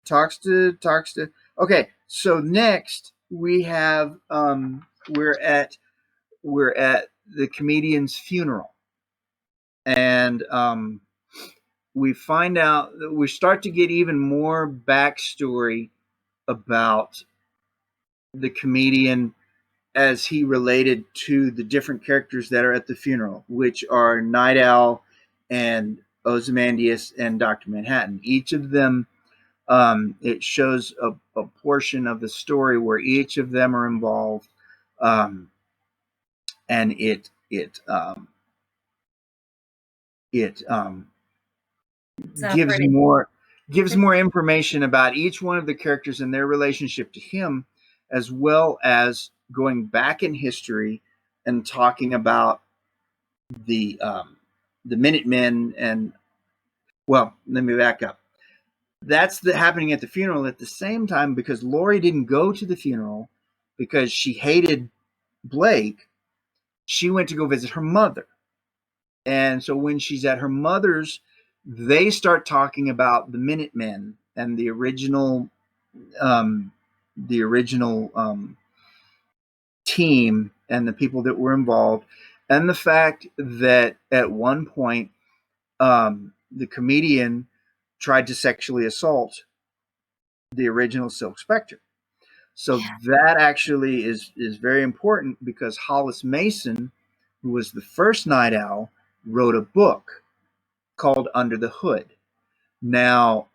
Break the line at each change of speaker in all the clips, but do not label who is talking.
talks to. Okay, so next we have we're at the comedian's funeral, and we find out that we start to get even more backstory about the comedian as he related to the different characters that are at the funeral, which are Night Owl and Ozymandias and Dr. Manhattan. Each of them, it shows a portion of the story where each of them are involved, and it gives
pretty.
more information about each one of the characters and their relationship to him, as well as going back in history and talking about the Minutemen. And well, let me back up. That's happening at the funeral at the same time, because Lori didn't go to the funeral because she hated Blake. She went to go visit her mother. And so when she's at her mother's, they start talking about the Minutemen and the original team and the people that were involved, and the fact that at one point the comedian tried to sexually assault the original Silk Spectre. So that actually is very important, because Hollis Mason, who was the first Night Owl, wrote a book called Under the Hood. Now,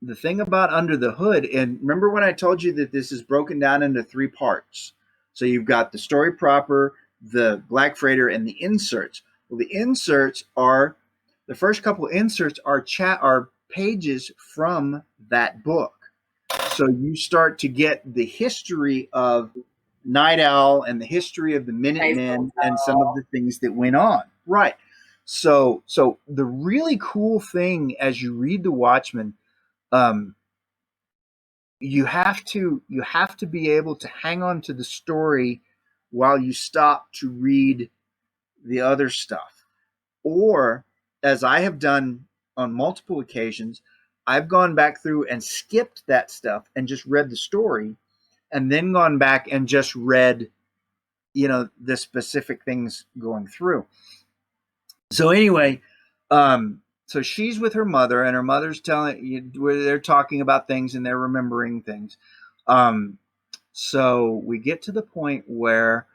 the thing about Under the Hood, and remember when I told you that this is broken down into 3 parts? So you've got the story proper, the Black Freighter, and the inserts. Well, the inserts are, the first couple of inserts are pages from that book. So you start to get the history of Night Owl and the history of the Minutemen and some of the things that went on. Right. So the really cool thing as you read the Watchmen, you have to be able to hang on to the story while you stop to read the other stuff. Or, as I have done on multiple occasions, I've gone back through and skipped that stuff and just read the story, and then gone back and just read, the specific things going through. So anyway, so she's with her mother, and her mother's telling you, where they're talking about things and they're remembering things. So we get to the point where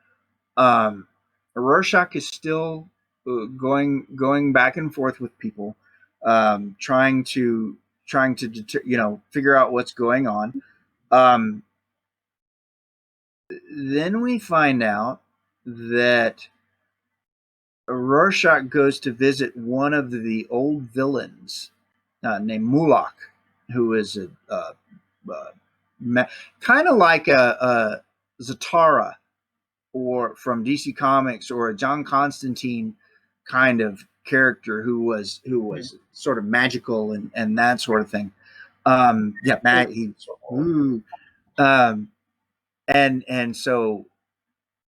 Rorschach is still going back and forth with people, trying to figure out what's going on. Then we find out that Rorschach goes to visit one of the old villains named Mulak, who is kind of like a Zatara, or from DC Comics, or a John Constantine kind of character who was sort of magical and that sort of thing. And so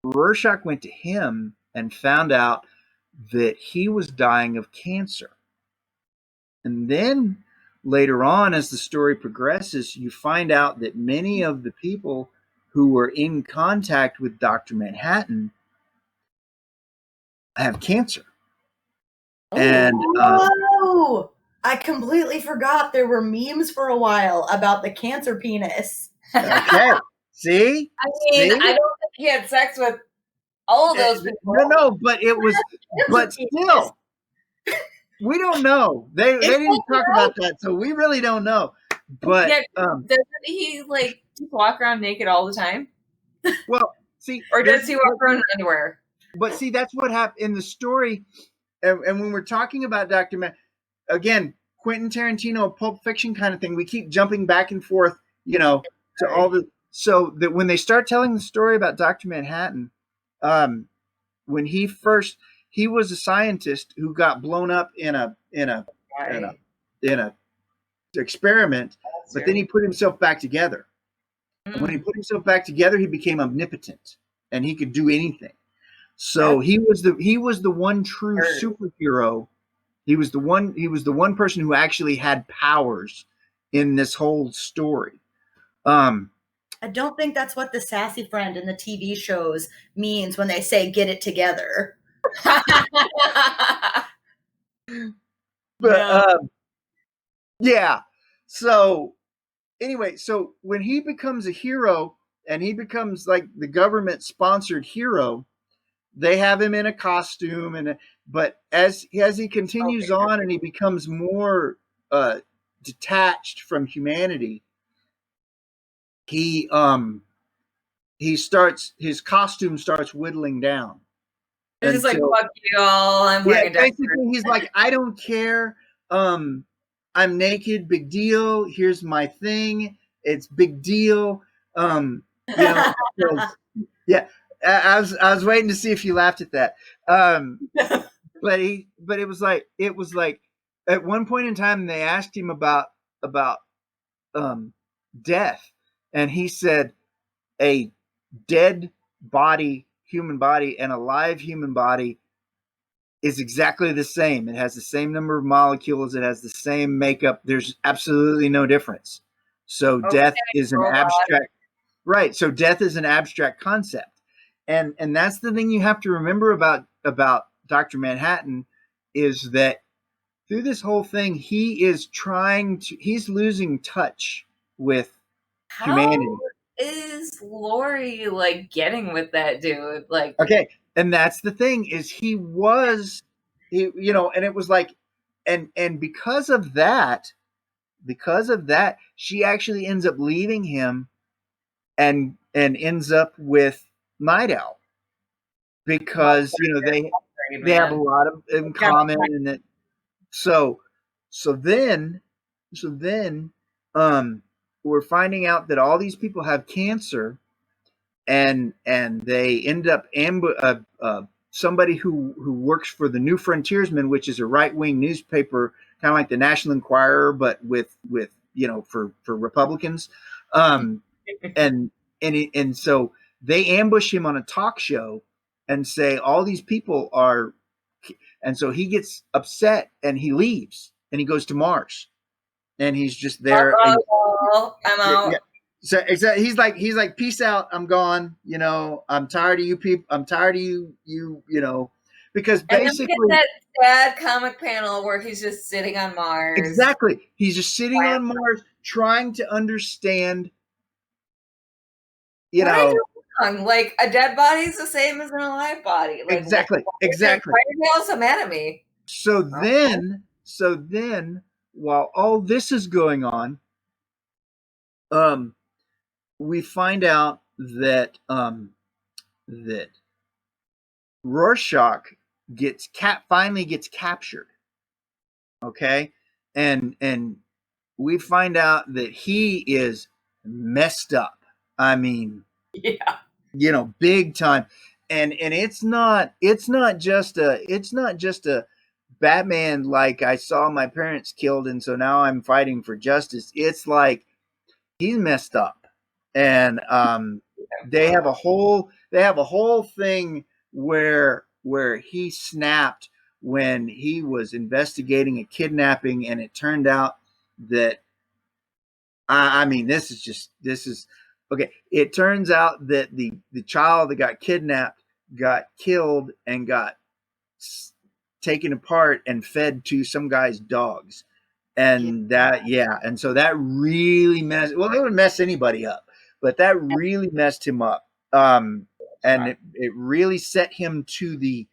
Rorschach went to him and found out that he was dying of cancer. And then later on, as the story progresses, you find out that many of the people who were in contact with Dr. Manhattan have cancer. And
I completely forgot there were memes for a while about the cancer penis.
Okay. See?
I mean, I don't think he had sex with all of those people.
No, but it was, but still, we don't know. They didn't talk about that, so we really don't know. But
doesn't he just walk around naked all the time?
Well, see,
or does he walk around anywhere?
But see, that's what happened in the story. And when we're talking about Dr. Again, Quentin Tarantino, Pulp Fiction kind of thing, we keep jumping back and forth, to all the, so that when they start telling the story about Dr. Manhattan, when he was a scientist who got blown up in a experiment, but then he put himself back together. And when he put himself back together, he became omnipotent and he could do anything. So he was the one true superhero. He was the one person who actually had powers in this whole story.
I don't think that's what the sassy friend in the TV shows means when they say "get it together."
But yeah. So anyway, so when he becomes a hero and he becomes like the government sponsored hero, they have him in a costume but as he continues on and he becomes more detached from humanity, he starts his costume starts whittling down.
It's just like, fuck you all, I'm wearing a diaper.
Basically he's like, I don't care. I'm naked, big deal. Here's my thing. It's big deal. Yeah. I was waiting to see if you laughed at that. But it was like at one point in time they asked him about death, and he said a dead body, human body, and a live human body is exactly the same. It has the same number of molecules. It has the same makeup. There's absolutely no difference. So death is an abstract, right? So death is an abstract concept, and that's the thing you have to remember about Dr. Manhattan is that through this whole thing, he's losing touch with humanity.
Is Lori like getting with that dude? Like,
okay, and that's the thing is he and it was like, and because of that, she actually ends up leaving him and ends up with Night Owl because they have a lot of in common, and that so then we're finding out that all these people have cancer, and they end up somebody who works for the New Frontiersman, which is a right-wing newspaper, kind of like the National Enquirer, but with for Republicans, and so they ambush him on a talk show and say all these people are, and so he gets upset and he leaves and he goes to Mars, and he's just there.
I'm out.
Yeah. So exactly, he's like, peace out, I'm gone. I'm tired of you people. I'm tired of you. Because basically,
and that sad comic panel where he's just sitting on Mars.
Exactly, he's just sitting on Mars, trying to understand.
What are you doing? Like, a dead body is the same as an alive body. Like,
exactly.
Why are you all so mad at me?
So then, while all this is going on, we find out that that Rorschach finally gets captured. Okay, and we find out that he is messed up. I mean,
yeah,
big time. And it's not just a Batman like I saw my parents killed and so now I'm fighting for justice. It's like he's messed up, and they have a whole thing where he snapped when he was investigating a kidnapping, and it turned out that I mean this is okay. It turns out that the child that got kidnapped got killed and got taken apart and fed to some guy's dogs. And and so that really it would mess anybody up, but that really messed him up. And it really set him to the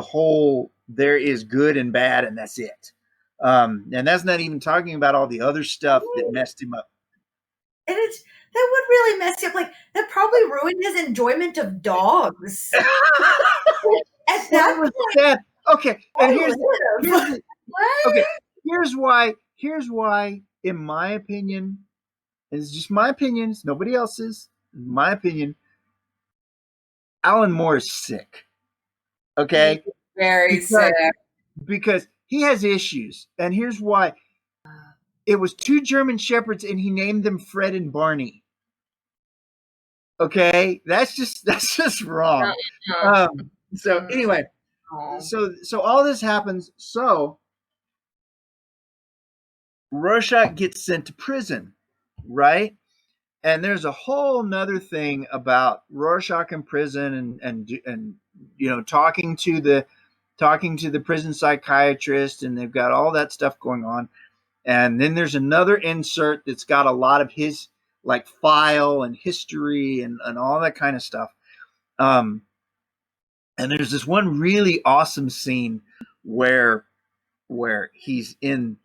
whole, there is good and bad, and that's it. And that's not even talking about all the other stuff that messed him up.
And that would really mess you up. Like, that probably ruined his enjoyment of dogs. At that point,
okay, and here's why, in my opinion, it's just my opinion, it's nobody else's, in my opinion, Alan Moore is sick. Okay?
He's very sick.
Because he has issues, and here's why. It was 2 German Shepherds, and he named them Fred and Barney. Okay? That's just wrong. So anyway, so all this happens. So Rorschach gets sent to prison, right? And there's a whole nother thing about Rorschach in prison and talking to the prison psychiatrist, and they've got all that stuff going on. And then there's another insert that's got a lot of his like file and history and all that kind of stuff. And there's this one really awesome scene where he's he's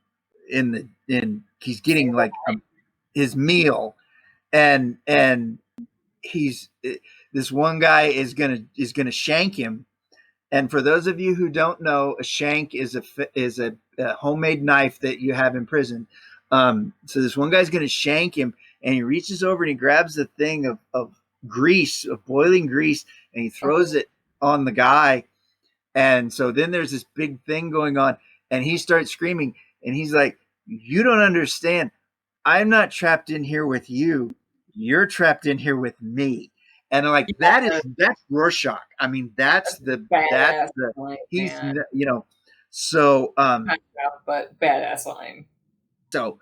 getting like his meal, and he's this one guy is gonna shank him. And for those of you who don't know, a shank is a homemade knife that you have in prison. So this one guy's gonna shank him, and he reaches over and he grabs the thing of grease, of boiling grease, and he throws it on the guy. And so then there's this big thing going on, and he starts screaming, and he's like, "You don't understand. I'm not trapped in here with you. You're trapped in here with me." And like that's Rorschach. I mean, that's the
line,
he's
man.
so
but badass line.
So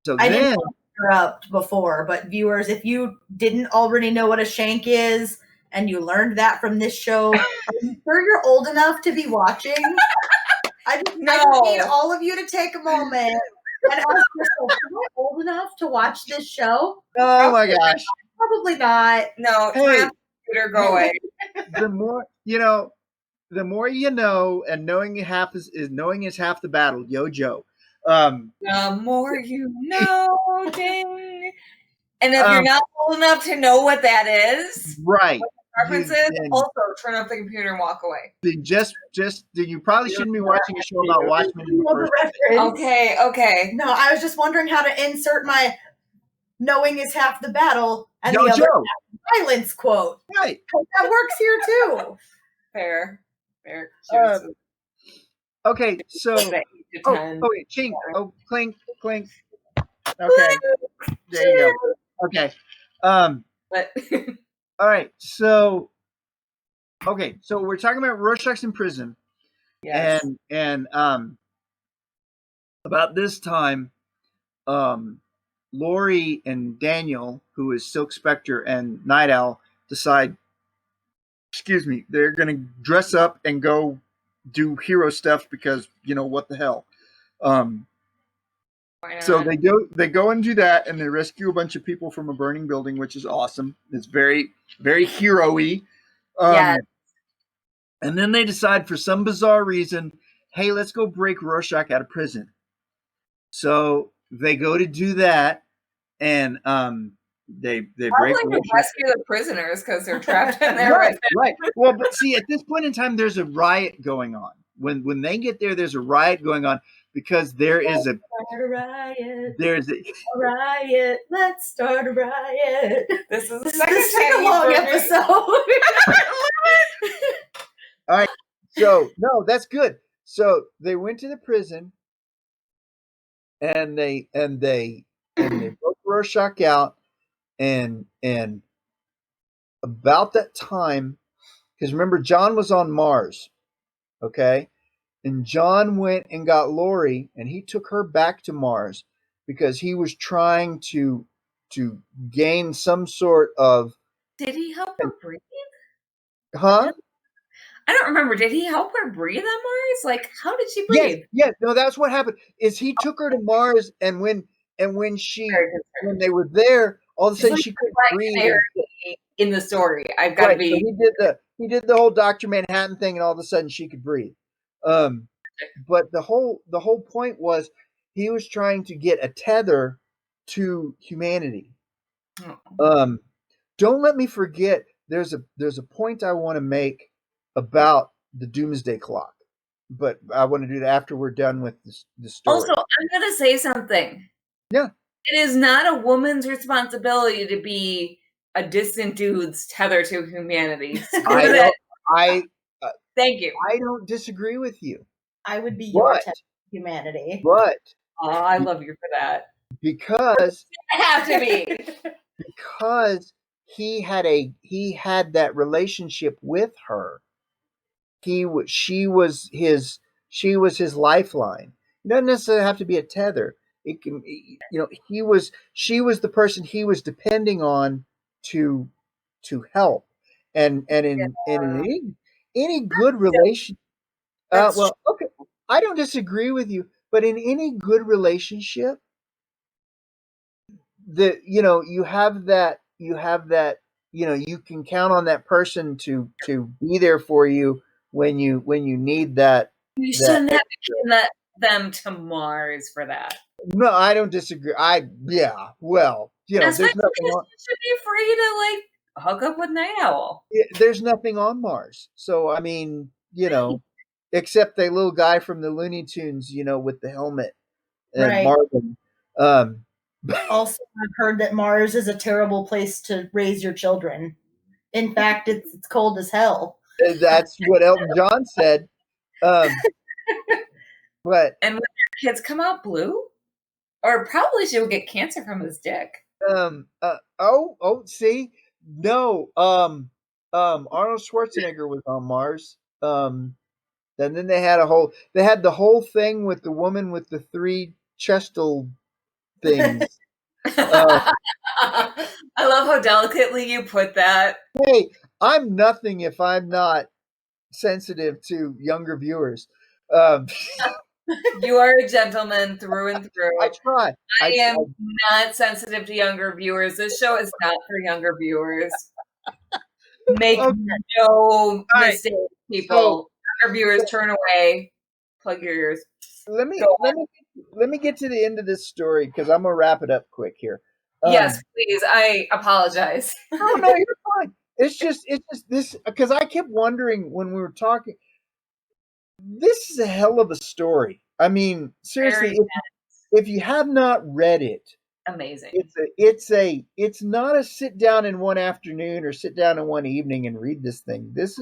I
then
didn't interrupt before, but viewers, if you didn't already know what a shank is and you learned that from this show, I'm sure you're old enough to be watching. I just need all of you to take a moment and ask yourself, am I old enough to watch this show?
Oh my gosh.
Probably not.
No,
hey,
computer, go away.
The more the more you know, and knowing is half the battle. Yo, Joe.
The more you know, ding. And if you're not old enough to know what that is,
right?
References. Also, turn off the computer and walk away.
You probably shouldn't be watching a show about Watchmen in the first place.
Okay.
No, I was just wondering how to insert my "knowing is half the battle" and
Yo,
the other
Joe.
violence quote.
Right.
That works here too.
Fair.
Okay, so wait, ching. Oh, clink. Okay. There you go. Okay.
But
all right. So we're talking about Rorschach's in prison.
Yes.
And about this time, Lori and Daniel, who is Silk Spectre and Night Owl, decide, they're going to dress up and go do hero stuff because, what the hell. So they go and do that, and they rescue a bunch of people from a burning building, which is awesome. It's very, very hero-y.
Yes.
And then they decide, for some bizarre reason, hey, let's go break Rorschach out of prison. So they go to do that, and they break
Rorschach. Rescue the prisoners because they're trapped in there.
Right. Well, but see, at this point in time, there's a riot going on. When they get there, there's a riot going on because there's a riot.
Let's start a riot.
This is the
second long episode.
All right. So no, that's good. So they went to the prison, and they broke Rorschach out, and about that time, because remember, John was on Mars, okay, and John went and got Lori, and he took her back to Mars because he was trying to gain some sort of.
Did he help her breathe?
Huh?
I don't remember. Did he help her breathe on Mars? Like, how did she breathe?
Yes. No, that's what happened. Is he took her to Mars, and when they were there, all of a sudden she couldn't breathe.
In the story, I've got to be.
So he did the whole Dr. Manhattan thing, and all of a sudden she could breathe. But the whole point was he was trying to get a tether to humanity. Don't let me forget. There's a point I want to make about the Doomsday Clock, but I want to do that after we're done with the story.
Also, I'm going to say something.
Yeah.
It is not a woman's responsibility to be a distant dude's tether to humanity.
Thank you. I don't disagree with you.
I would be your tether to humanity.
But
I love you for that.
Because
I have to be.
Because he had that relationship with her. She was his lifeline. It doesn't necessarily have to be a tether. It can, she was the person he was depending on to help, and in any good relation.
That's
Well, okay, I don't disagree with you, but in any good relationship, you have that you can count on that person to be there for you when you need that.
you
That
shouldn't have to send them to Mars for that.
No, I don't disagree. Yeah, well,
Especially
there's nothing
because
on
you should be free to like hook up with Night Owl.
there's nothing on Mars. So I mean, except a little guy from the Looney Tunes, with the helmet and
Right.
Marvin. Um,
Also, I've heard that Mars is a terrible place to raise your children. In fact, it's cold as hell.
that's what Elton John said. Um, but
And when your kids come out blue, or probably she'll get cancer from his dick.
See, no, Arnold Schwarzenegger was on Mars. And then they had the whole thing with the woman with the three chestal things.
I love how delicately you put that.
Hey, I'm nothing if I'm not sensitive to younger viewers. Um,
You are a gentleman through and through.
I try.
I am not sensitive to younger viewers. This show is not for younger viewers. Make no mistake, people. Younger viewers, turn away. Plug your ears.
Let me get to the end of this story because I'm gonna wrap it up quick here.
Yes, please. I apologize.
No, you're fine. It's just this because I kept wondering when we were talking. This is a hell of a story. I mean, seriously, if you have not read it,
amazing.
It's not a sit down in one afternoon or sit down in one evening and read this thing. It's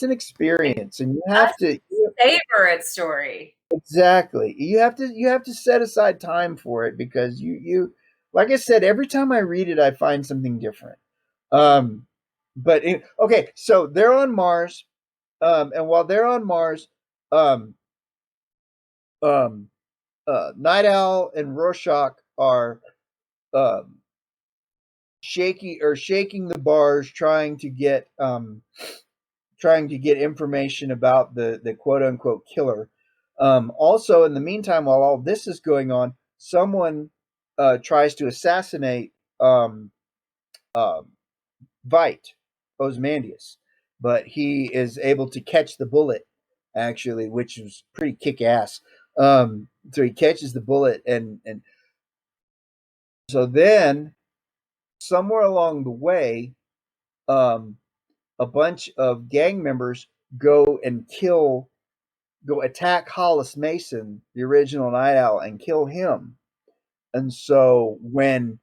an experience, and you have to
favorite story.
Exactly. You have to set aside time for it because you like I said, every time I read it, I find something different. Okay, so they're on Mars, and while they're on Mars, um, Night Owl and Rorschach are um, shaking the bars, trying to get information about the quote unquote killer. Also, in the meantime, while all this is going on, someone tries to assassinate Vite Ozymandias, but he is able to catch the bullet, actually, which was pretty kick ass. So he catches the bullet, and so then somewhere along the way, um, a bunch of gang members go attack Hollis Mason, the original Night Owl, and kill him. And so when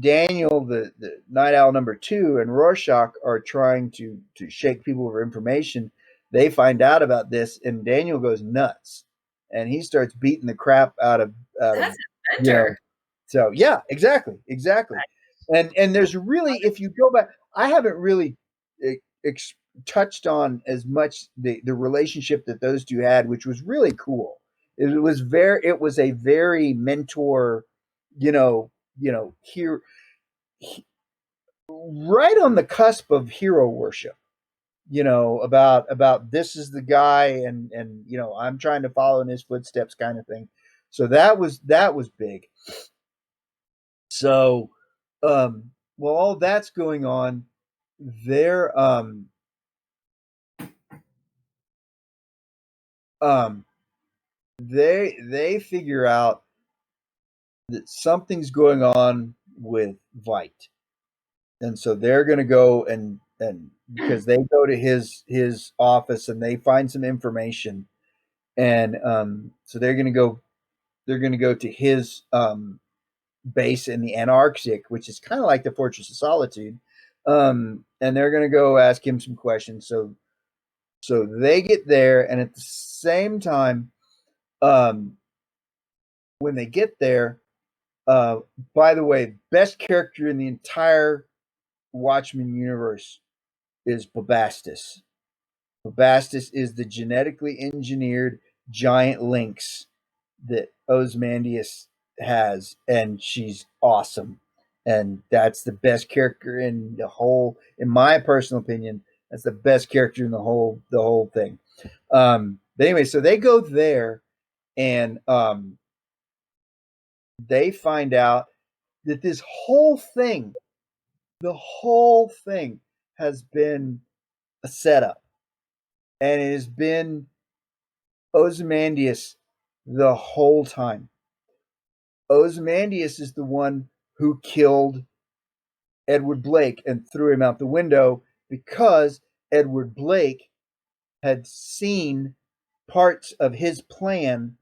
Daniel, the Night Owl number 2, and Rorschach are trying to shake people for information, they find out about this, and Daniel goes nuts, and he starts beating the crap out of
That's adventure.
So yeah, exactly. And there's really, if you go back, I haven't really touched on as much the relationship that those two had, which was really cool. It was a very mentor, here, right on the cusp of hero worship. About this is the guy, and I'm trying to follow in his footsteps, kind of thing. So that was big. So, while all that's going on, they're they figure out that something's going on with Vite, and so they're going to go and because they go to his office and they find some information, and so they're going to go to his base in the Antarctic, which is kind of like the Fortress of Solitude, and they're going to go ask him some questions. So they get there, and at the same time, um, when they get there, uh, by the way, best character in the entire Watchmen universe is Bobastis. Bubastis is the genetically engineered giant lynx that Ozymandias has, and she's awesome. And that's the best character in the whole, in my personal opinion, that's the best character in the whole thing. But anyway, so they go there, and they find out that this whole thing, the whole thing, has been a setup, and it has been Ozymandias the whole time. Ozymandias is the one who killed Edward Blake and threw him out the window because Edward Blake had seen parts of his plan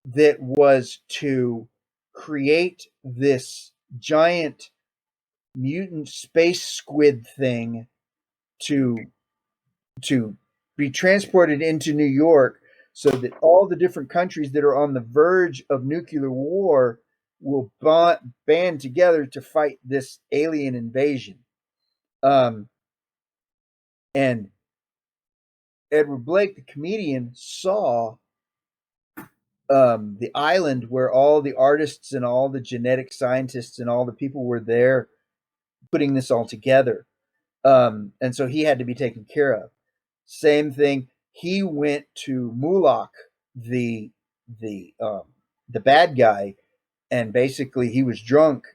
that was to create this giant mutant space squid thing to to be transported into New York so that all the different countries that are on the verge of nuclear war will band together to fight this alien invasion. Um, and Edward Blake, the comedian, saw the island where all the artists and all the genetic scientists and all the people were there putting this all together. And so he had to be taken care of. Same thing. He went to Mulak, the the um, the bad guy, and basically he was drunk.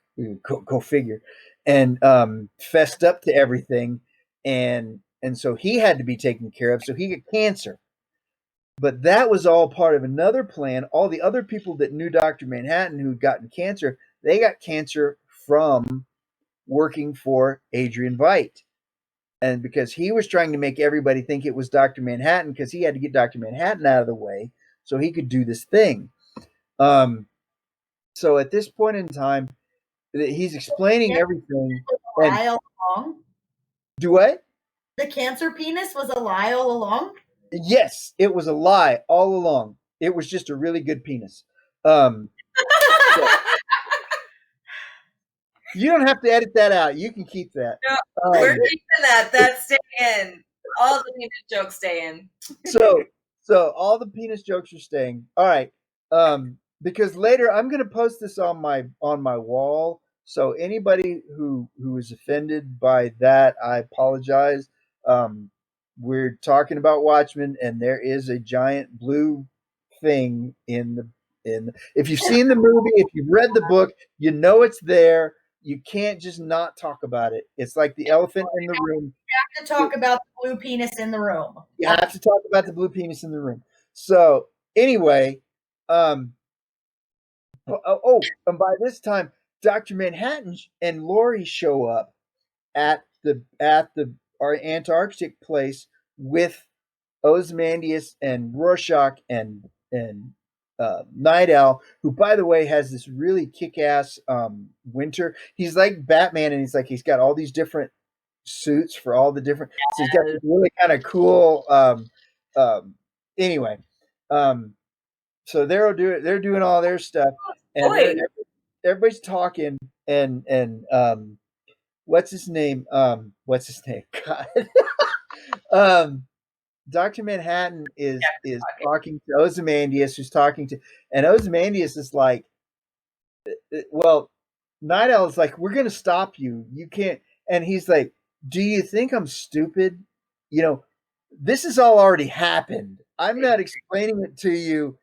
Go figure, and fessed up to everything, and so he had to be taken care of. So he got cancer. But that was all part of another plan. All the other people that knew Dr. Manhattan who'd gotten cancer, they got cancer from working for Adrian Veidt. And because he was trying to make everybody think it was Dr. Manhattan, because he had to get Dr. Manhattan out of the way so he could do this thing. So at this point in time, he's explaining everything. And
Lie all along?
do what?
The cancer penis was a lie all along?
Yes, it was a lie all along. It was just a really good penis. So you don't have to edit that out. You can keep that.
No, we're keeping that. That's staying. All the penis jokes stay in.
So all the penis jokes are staying. All right. Because later I'm going to post this on my wall. So anybody who is offended by that, I apologize. We're talking about Watchmen, and there is a giant blue thing in the. If you've seen the movie, if you've read the book, you know it's there. You can't just not talk about it. It's like the elephant in the room.
You have to talk about the blue penis in the room.
You have to talk about the blue penis in the room. So anyway, and by this time, Dr. Manhattan and Laurie show up at our Antarctic place with Ozymandias and Rorschach and Night Owl, who, by the way, has this really kick-ass winter. He's like Batman, and he's got all these different suits for all the different. So he's got this really kind of cool. Anyway, so they're doing all their stuff, and everybody's talking, and what's his name? What's his name? God. Dr. Manhattan is talking to Ozymandias, who's talking to, and Ozymandias is like, well, Night Owl is like, we're going to stop you. You can't. And he's like, do you think I'm stupid? This has all already happened. I'm not explaining it to you,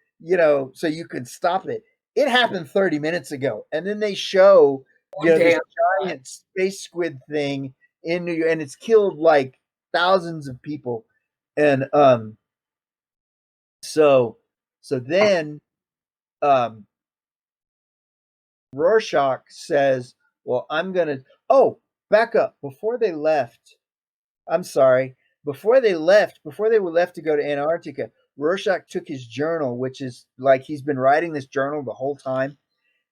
so you can stop it. It happened 30 minutes ago. And then they show, this giant space squid thing in New York, and it's killed like thousands of people. And so then Rorschach says, well, I'm gonna back up. Before they left, I'm sorry, before they were left to go to Antarctica, Rorschach took his journal, which is like he's been writing this journal the whole time,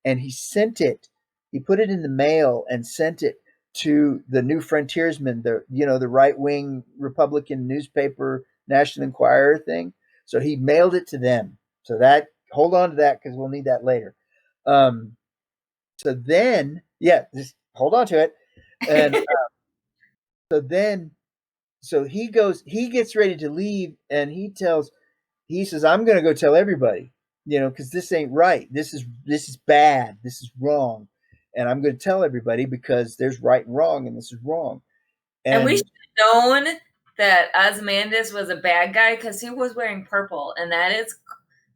and he put it in the mail and sent it to the New Frontiersman, the right wing Republican newspaper, National Enquirer thing. So he mailed it to them. So hold on to that because we'll need that later. So then, just hold on to it. And so then he gets ready to leave, and he says, I'm going to go tell everybody, because this ain't right. This is bad. This is wrong. And I'm going to tell everybody because there's right and wrong, and this is wrong.
And we should have known that Ozymandias was a bad guy because he was wearing purple, and that has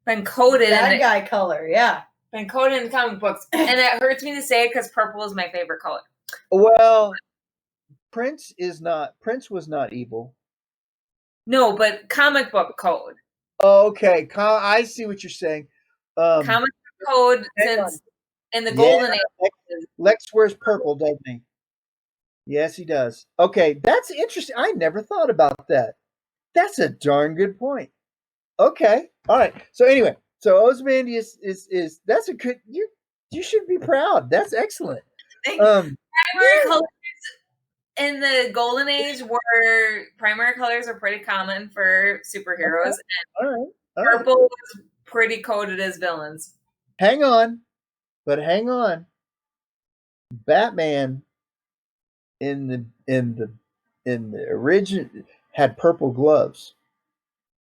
been coded
bad guy color, yeah.
Been coded in comic books. And it hurts me to say it because purple is my favorite color.
Well, Prince was not evil.
No, but comic book code.
Okay, I see what you're saying.
Comic book code since in the Golden Age.
Lex wears purple, doesn't he? Yes, he does. Okay, that's interesting. I never thought about that. That's a darn good point. Okay, all right. So anyway, Ozymandias is that's a good. You should be proud. That's excellent.
Primary colors in the Golden Age were primary colors are pretty common for superheroes, and purple was pretty coded as villains.
Hang on. Batman in the original had purple gloves.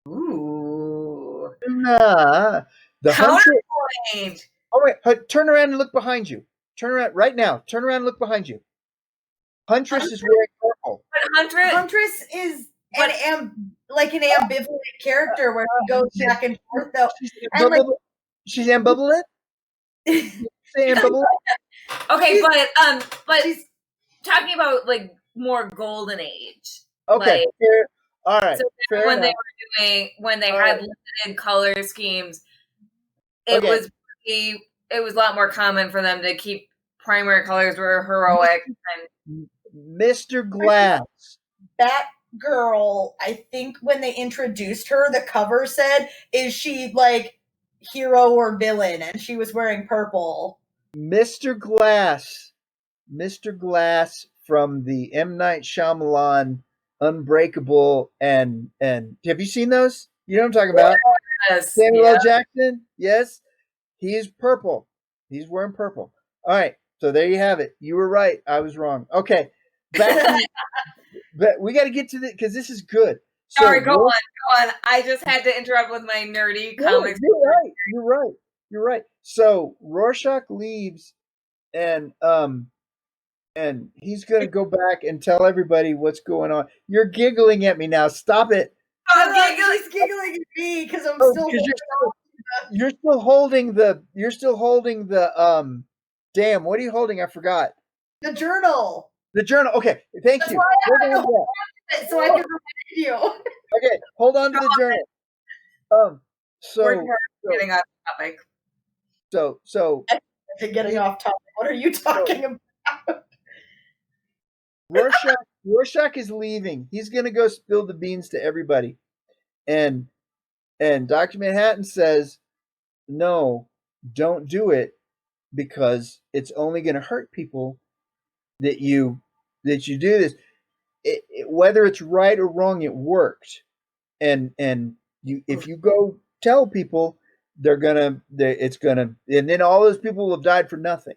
Ooh.
Nah. The
Counterpoint.
Oh wait, turn around and look behind you. Turn around right now. Turn around and look behind you. Huntress is wearing purple.
But
Huntress is an ambivalent character where she goes back and forth though.
She's ambivalent? Say ambivalent?
Okay, but she's talking about like more Golden Age.
Okay, all right.
So when they had limited color schemes, it was a lot more common for them to keep primary colors were heroic. And
Mr. Glass.
Batgirl, I think when they introduced her, the cover said, "Is she like hero or villain?" And she was wearing purple.
Mr. Glass from the M. Night Shyamalan Unbreakable and have you seen those? You know what I'm talking about?
Yes.
Samuel L. Jackson? Yes. He's purple. He's wearing purple. All right. So there you have it. You were right. I was wrong. Okay. But we got to get to because this is good.
So sorry, go on. I just had to interrupt with my nerdy comics.
You're right. So Rorschach leaves, and he's going to go back and tell everybody what's going on. You're giggling at me now. Stop it.
He's giggling at me because I'm still.
You're still holding the. Damn, what are you holding? I forgot.
The journal.
The journal. Okay, thank you.
So I can remind you.
Okay, hold on to the journal.
We're getting off topic.
So
getting off topic. What are you talking about?
Rorschach is leaving. He's gonna go spill the beans to everybody, and Dr. Manhattan says, "No, don't do it, because it's only gonna hurt people that you do this. Whether it's right or wrong, it worked, and if you go tell people, and then all those people will have died for nothing."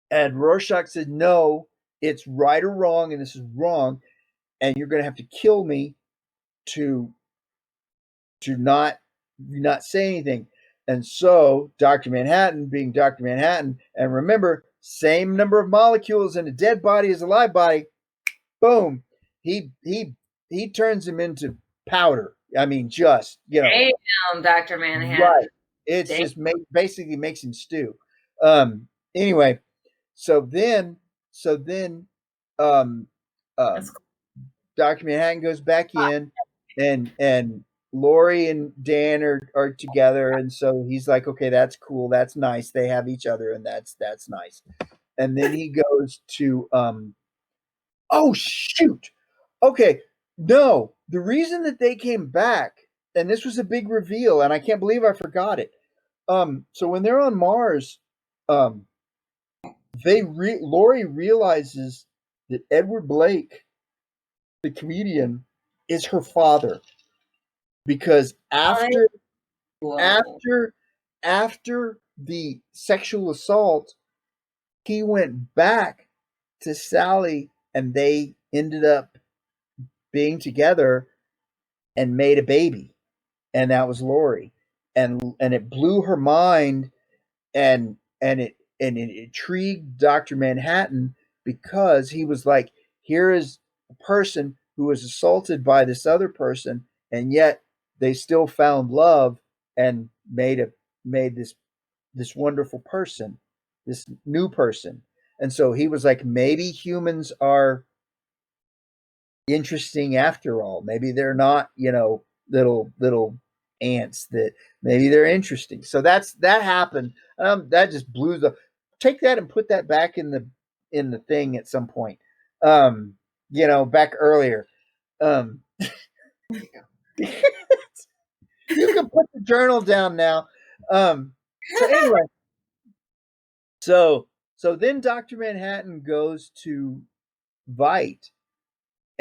And Rorschach said, "No, it's right or wrong, and this is wrong, and you're going to have to kill me to not say anything." And so Dr. Manhattan, being Dr. Manhattan, and remember, same number of molecules in a dead body as a live body, boom, he turns him into powder. I mean, just,
damn, Dr. Manhattan.
Right. It's just basically makes him stew. Anyway, so then Dr. Manhattan goes back in, and Lori and Dan are together, and so he's like, okay, that's cool, that's nice. They have each other, and that's nice. And then he goes to oh shoot. Okay, no, the reason that they came back, and this was a big reveal, and I can't believe I forgot it. So when they're on Mars, Lori realizes that Edward Blake, the comedian, is her father, because after the sexual assault, he went back to Sally, and they ended up being together and made a baby, and that was Lori, and it blew her mind, and it intrigued Dr. Manhattan because he was like, here is a person who was assaulted by this other person, and yet they still found love and made this wonderful person, this new person. And so he was like, maybe humans are interesting after all. Maybe they're not, little ants, that maybe they're interesting. So that happened. That just blew the take that and put that back in the thing at some point. Back earlier. You can put the journal down now. So anyway, so then Dr. Manhattan goes to Vite,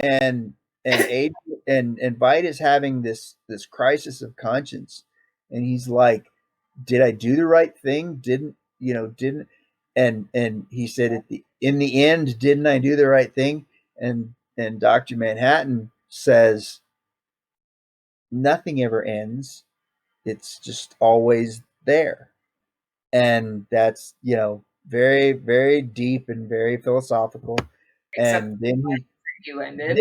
and and Vite is having this crisis of conscience, and he's like, did I do the right thing? Didn't and he said, in the end, didn't I do the right thing? And Dr. Manhattan says, nothing ever ends. It's just always there. And that's, very, very deep and very philosophical.
Except
And then
you ended.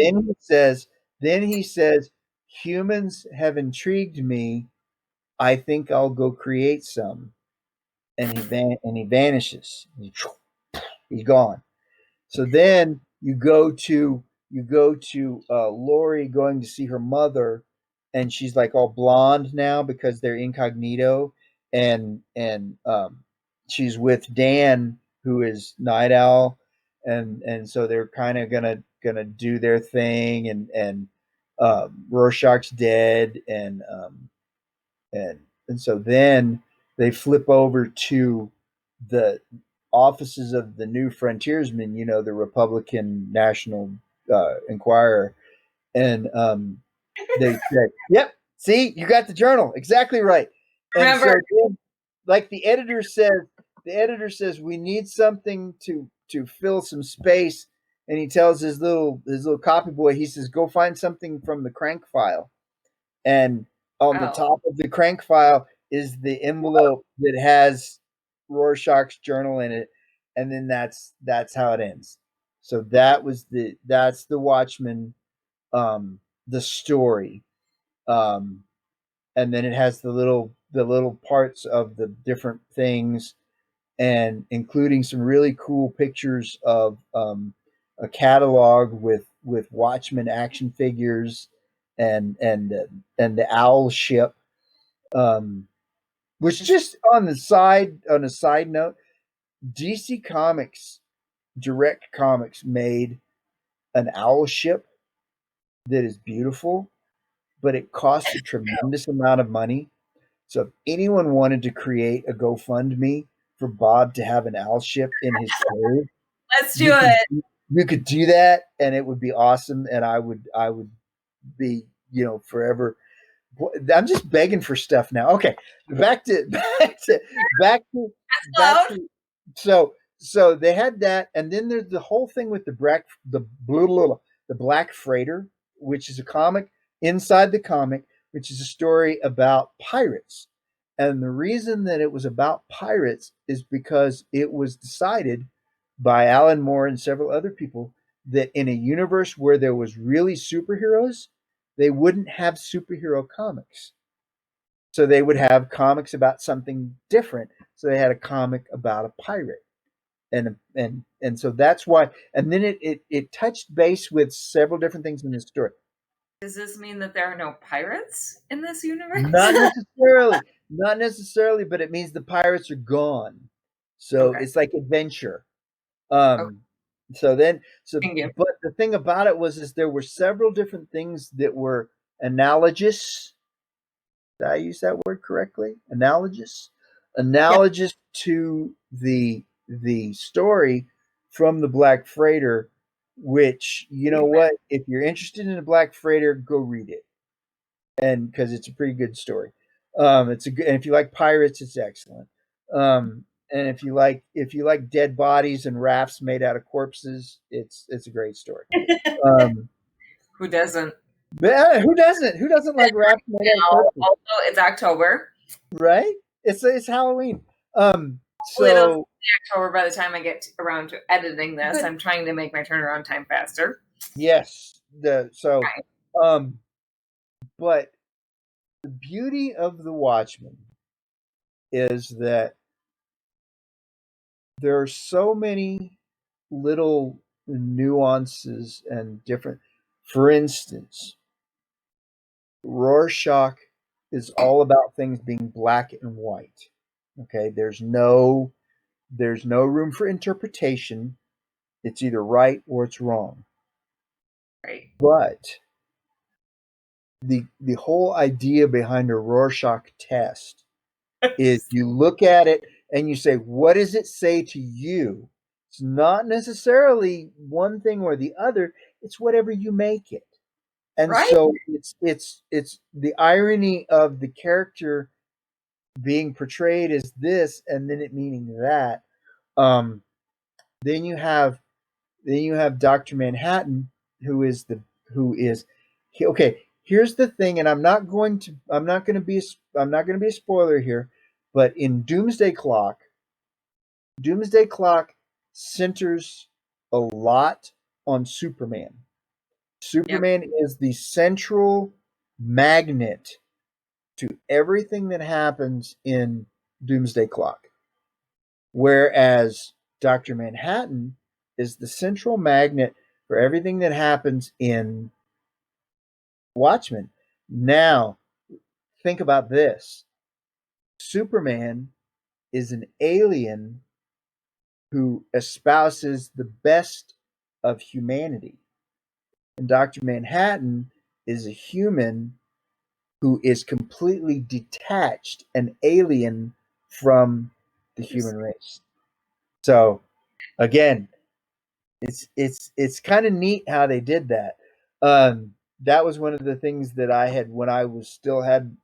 then he says, humans have intrigued me. I think I'll go create some. And he vanishes. He's gone. So then you go to Lori going to see her mother, and she's like all blonde now because they're incognito, and she's with Dan, who is Night Owl, and so they're kind of gonna do their thing, and Rorschach's dead, and so then they flip over to the offices of the New Frontiersman, the Republican National Enquirer, and they said, "Yep, see, you got the journal exactly right." And so, then, like the editor says, we need something to fill some space, and he tells his little copy boy, he says, go find something from the crank file, and on the top of the crank file is the envelope that has Rorschach's journal in it, and then that's how it ends. So that's the Watchmen, the story, and then it has the little parts of the different things, and including some really cool pictures of a catalog with Watchmen action figures, and the owl ship. Which, just on a side note, DC Comics, Direct Comics, made an owl ship that is beautiful, but it costs a tremendous amount of money. So if anyone wanted to create a GoFundMe for Bob to have an owl ship in his cave,
let's do it.
You could do that, and it would be awesome, and I would be, forever. I'm just begging for stuff now. Okay, back to so they had that, and then there's the whole thing with the Black Freighter, which is a comic inside the comic, which is a story about pirates. And the reason that it was about pirates is because it was decided by Alan Moore and several other people that in a universe where there was really superheroes, they wouldn't have superhero comics. So they would have comics about something different. So they had a comic about a pirate. And so that's why, and then it touched base with several different things in this story.
Does this mean that there are no pirates in this universe?
Not necessarily, but it means the pirates are gone. So it's like adventure. But the thing about it is there were several different things that were analogous. Did I use that word correctly? Analogous to the story from the Black Freighter, which, what, if you're interested in the Black Freighter, go read it, and because it's a pretty good story. It's a good, and if you like pirates, it's excellent. And if you like dead bodies and rafts made out of corpses, it's a great story.
Who doesn't?
Who doesn't? Who doesn't like rap made out of purple?
Also, it's October.
Right? It's Halloween.
It'll
So
be October by the time I get around to editing this.
Good.
I'm trying to make my turnaround time faster.
yes,
Right.
but the beauty of the Watchmen is that there are so many little nuances and different. For instance, Rorschach is all about things being black and white. Okay, there's no room for interpretation. It's either right or it's wrong.
Right.
But the whole idea behind a Rorschach test is you look at it and you say, what does it say to you? It's not necessarily one thing or the other. It's whatever you make it. And
Right.
so it's the irony of the character being portrayed as this and then it meaning that. Um, then you have Dr. Manhattan, who is okay. Here's the thing, and I'm not going to be a spoiler here, but in Doomsday Clock centers a lot on Superman. Superman is the central magnet to everything that happens in Doomsday Clock. Whereas Dr. Manhattan is the central magnet for everything that happens in Watchmen. Now, think about this. Superman is an alien who espouses the best of humanity. And Dr. Manhattan is a human who is completely detached and alien from the human race. So, again, it's kind of neat how they did that. That was one of the things that I had when I was still had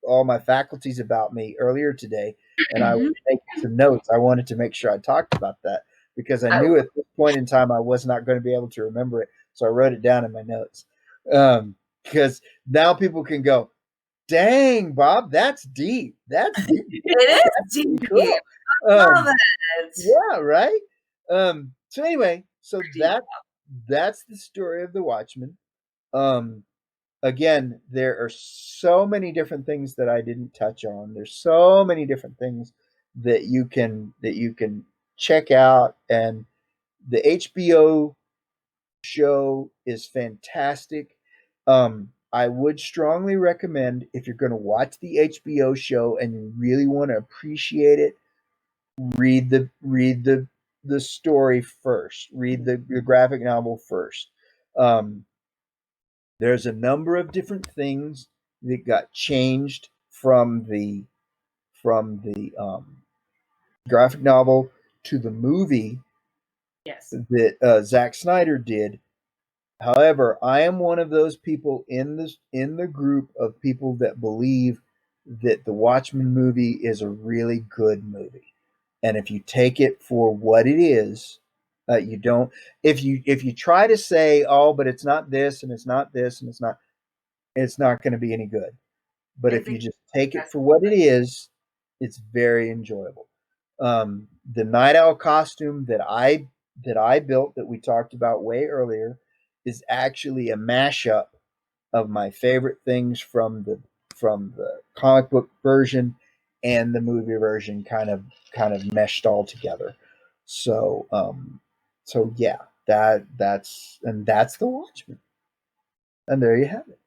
all my faculties about me earlier today, and I was making some notes. I wanted to make sure I talked about that because I knew at this point in time I was not going to be able to remember it, so I wrote it down in my notes. Because now people can go, "Dang, Bob, that's deep. That's deep.
It is deep.
Cool."
Love it.
Yeah, right. So anyway, so that's the story of the Watchmen. Um, again, there are so many different things that I didn't touch on. There's so many different things that you can check out, and the HBO show is fantastic. I would strongly recommend if you're going to watch the HBO show and you really want to appreciate it, read the story first. Read the graphic novel first. Um, there's a number of different things that got changed from the graphic novel to the movie
Yes.
that Zack Snyder did. However, I am one of those people in the group of people that believe that the Watchmen movie is a really good movie. And if you take it for what it is, you don't. If you try to say, "Oh, but it's not this and it's not this and it's not going to be any good." But if you just take it for what it is, it's very enjoyable. The Night Owl costume that I built that we talked about way earlier is actually a mashup of my favorite things from the comic book version and the movie version kind of meshed all together. So yeah, that's the Watchmen. And there you have it.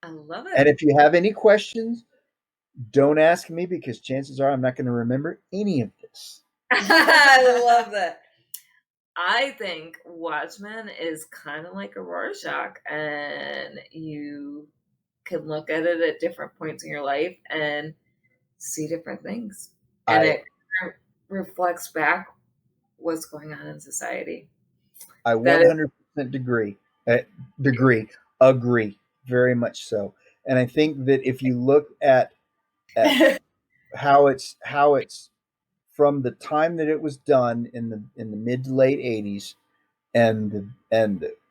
I love it.
And if you have any questions, don't ask me because chances are I'm not going to remember any of this.
I love that. I think Watchmen is kind of like a Rorschach, and you can look at it at different points in your life and see different things, and it reflects back what's going on in society.
I 100% agree, very much so. And I think that if you look at how it's from the time that it was done in the mid to late 80s and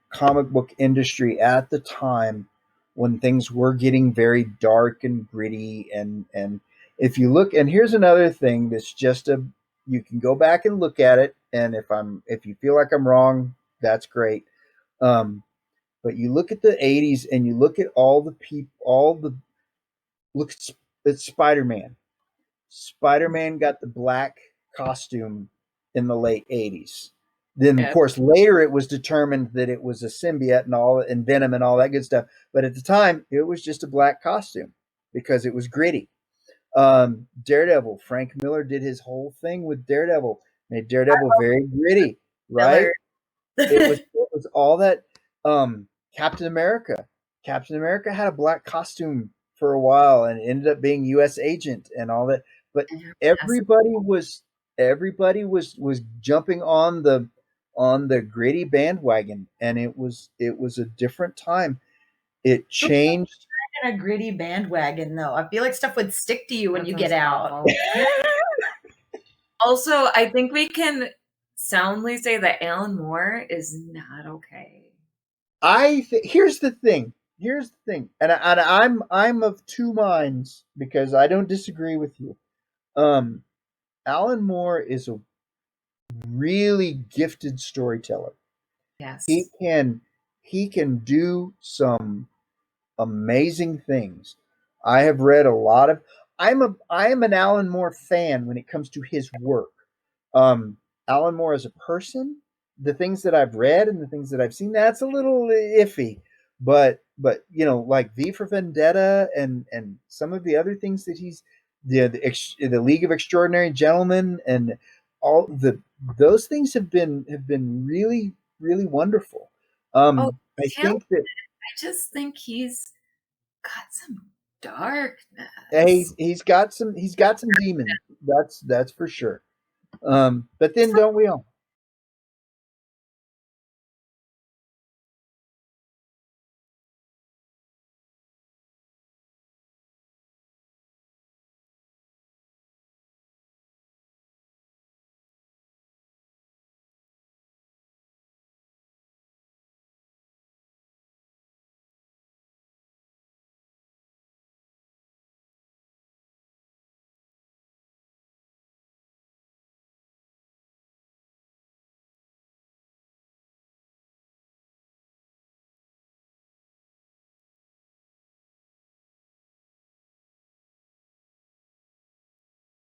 comic book industry at the time when things were getting very dark and gritty. And if you look, and here's another thing that's just a, you can go back and look at it, and if you feel like I'm wrong, that's great. Um, but you look at the 80s and you look at all the people, look at Spider-Man. Spider-Man got the black costume in the late 80s. Then, of course, later it was determined that it was a symbiote and Venom and all that good stuff. But at the time, it was just a black costume because it was gritty. Daredevil, Frank Miller did his whole thing with Daredevil, made Daredevil very gritty, right? It was all that. Captain America. Captain America had a black costume for a while and ended up being U.S. agent and all that. But everybody was jumping on the gritty bandwagon, and it was a different time. It changed.
In a gritty bandwagon, though, I feel like stuff would stick to you when you get out.
Also, I think we can soundly say that Alan Moore is not okay.
Here's the thing. And I'm of two minds because I don't disagree with you. Alan Moore is a really gifted storyteller.
Yes.
He can do some amazing things. I have read a lot of I am an Alan Moore fan when it comes to his work. Alan Moore as a person, the things that I've read and the things that I've seen, that's a little iffy. But like V for Vendetta and some of the other things that he's the League of Extraordinary Gentlemen and all those things have been really really wonderful. I think that
I just think he's got some darkness.
he's got some demons. That's for sure. But then don't we all?